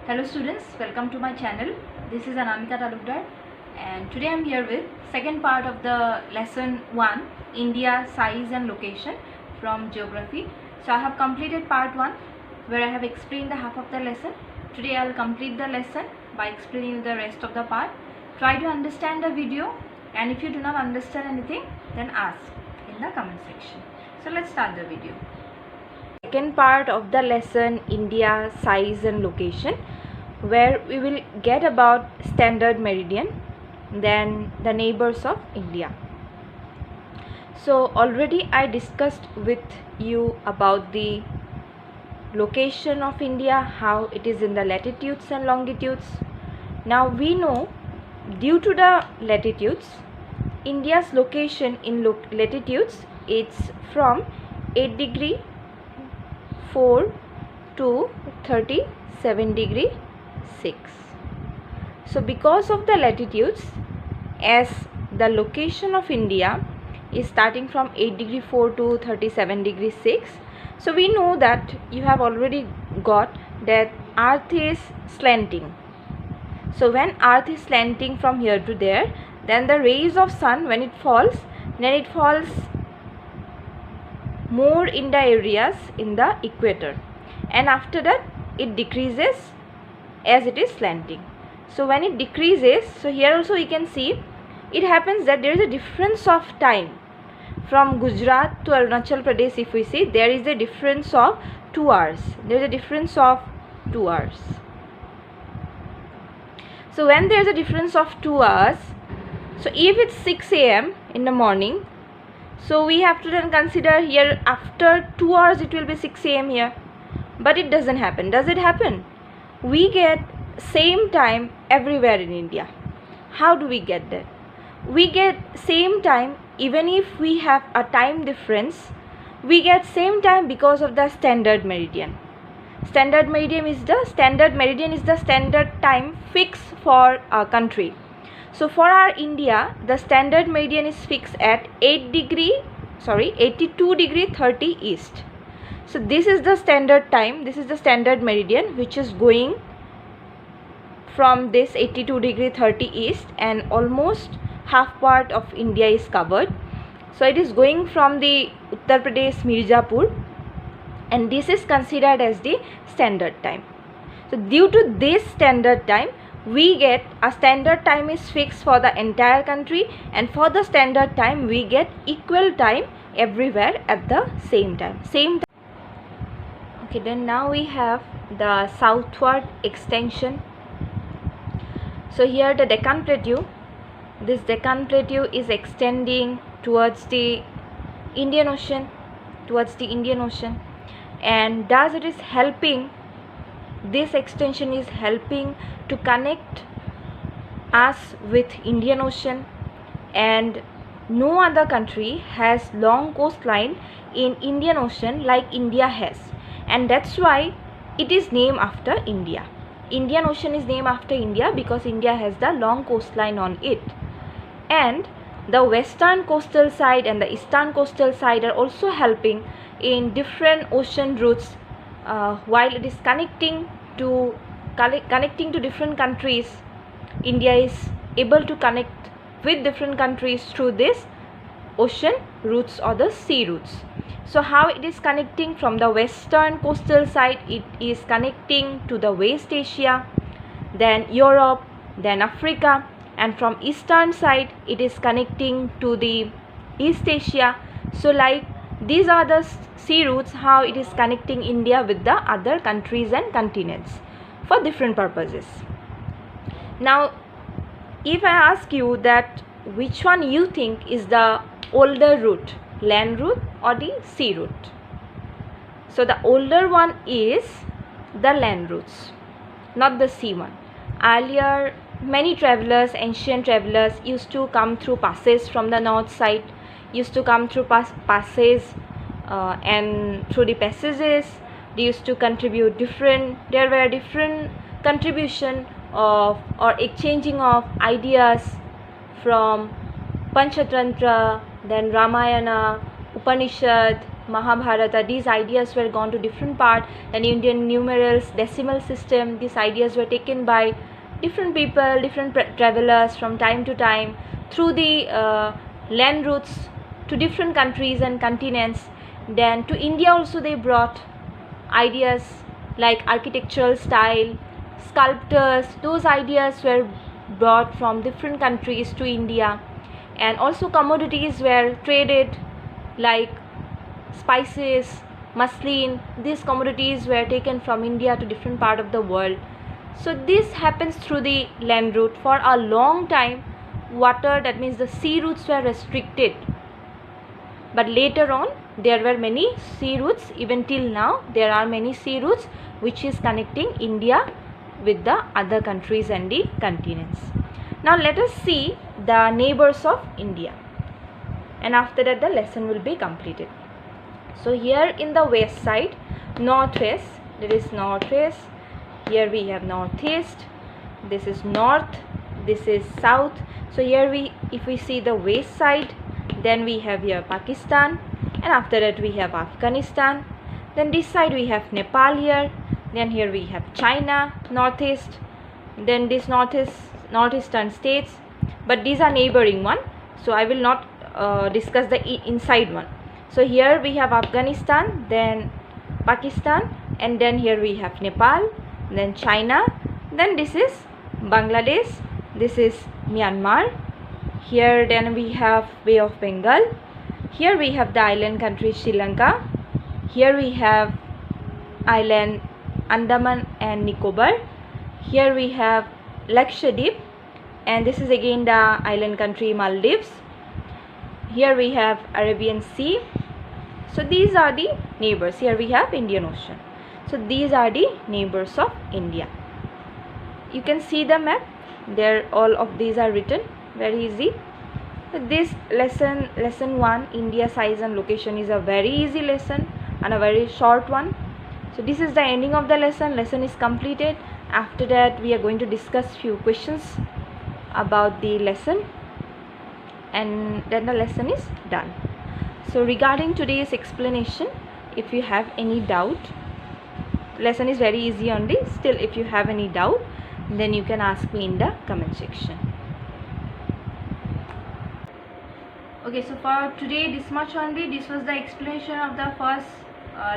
Hello students, welcome to my channel. This is Anamika Talukdar and today I am here with second part of the lesson 1, India size and location from geography. So I have completed part 1 where I have explained the half of the lesson. Today I will complete the lesson by explaining the rest of the part. Try to understand the video, and if you do not understand anything then ask in the comment section. So let's start the video. Second part of the lesson, India size and location, where we will get about standard meridian, then the neighbors of India. So already I discussed with you about the location of India, how it is in the latitudes and longitudes. Now we know, due to the latitudes, India's location in latitudes is from 8 degree 4 to 37 degree 6. So because of the latitudes, as the location of India is starting from 8 degree 4 to 37 degree 6, so we know that you have already got that earth is slanting. So when earth is slanting from here to there, then the rays of sun, when it falls, then it falls more in the areas in the equator, and after that it decreases as it is slanting. So when it decreases, so here also we can see it happens that there is a difference of time from Gujarat to Arunachal Pradesh. If we see, there is a difference of 2 hours. There is a difference of 2 hours. So when there is a difference of 2 hours, so if it's 6 a.m. in the morning, so we have to then consider here after 2 hours it will be 6 a.m. here. But it doesn't happen. Does it happen? We get same time everywhere in India. How do we get that? We get same time even if we have a time difference. We get same time because of the standard meridian. Standard meridian is the standard time fixed for a country. So for our India, the standard meridian is fixed at 82 degree 30 east. So this is the standard time, this is the standard meridian which is going from this 82 degree 30 east, and almost half part of India is covered. So it is going from the Uttar Pradesh Mirzapur, and this is considered as the standard time. So due to this standard time, we get a standard time is fixed for the entire country, and for the standard time we get equal time everywhere at the same time. Okay, then now we have the southward extension. So here the Deccan Plateau, this Deccan Plateau is extending towards the Indian Ocean, and thus it is helping, this extension is helping to connect us with Indian Ocean, and no other country has long coastline in Indian Ocean like India has, and that's why it is named after India. Indian Ocean is named after India because India has the long coastline on it, and the western coastal side and the eastern coastal side are also helping in different ocean routes, while it is connecting to different countries. India is able to connect with different countries through this ocean routes or the sea routes. So how it is connecting? From the western coastal side, it is connecting to the West Asia, then Europe, then Africa, and from eastern side it is connecting to the East Asia. So like these are the sea routes, how it is connecting India with the other countries and continents for different purposes. Now if I ask you that which one you think is the older route, land route or the sea route? So the older one is the land routes, not the sea one. Earlier many travelers, ancient travelers, used to come through passes from the north side, used to come through passes, and through the passages they used to contribute there were different contribution of or exchanging of ideas from Panchatantra, then Ramayana, Upanishad, Mahabharata, these ideas were gone to different part. Then Indian numerals, decimal system, these ideas were taken by different people, different travelers from time to time through the land routes to different countries and continents. Then to India also they brought ideas like architectural style, sculptors, those ideas were brought from different countries to India. And also commodities were traded like spices, muslin, these commodities were taken from India to different part of the world. So this happens through the land route. For a long time, water, that means the sea routes, were restricted, but later on there were many sea routes. Even till now there are many sea routes which is connecting India with the other countries and the continents. Now let us see the neighbors of India, and after that the lesson will be completed. So here in the west side, northwest, there is northwest. Here we have northeast, this is north, this is south. So here if we see the west side, then we have here Pakistan, and after that we have Afghanistan. Then this side we have Nepal here. Then here we have China, northeast. Then this northeastern states, but these are neighboring one, so I will not discuss the inside one. So here we have Afghanistan, then Pakistan, and then here we have Nepal, then China, then this is Bangladesh, this is Myanmar. Here then we have Bay of Bengal. Here we have the island country Sri Lanka. Here we have island Andaman and Nicobar. Here we have Lakshadweep, and this is again the island country Maldives. Here we have Arabian Sea. So these are the neighbors. Here we have Indian Ocean. So these are the neighbors of India. You can see the map there, all of these are written, very easy. So this lesson 1, India size and location, is a very easy lesson and a very short one. So this is the ending of the lesson is completed. After that we are going to discuss few questions about the lesson, and then the lesson is done. So regarding today's explanation, if you have any doubt, lesson is very easy only. Still, if you have any doubt, then you can ask me in the comment section. Okay, so for today this much only. This was the explanation of the first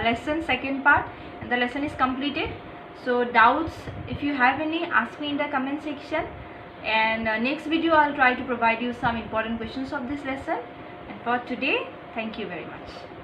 lesson, second part, and the lesson is completed. So doubts, if you have any, ask me in the comment section, and next video I'll try to provide you some important questions of this lesson. And for today, thank you very much.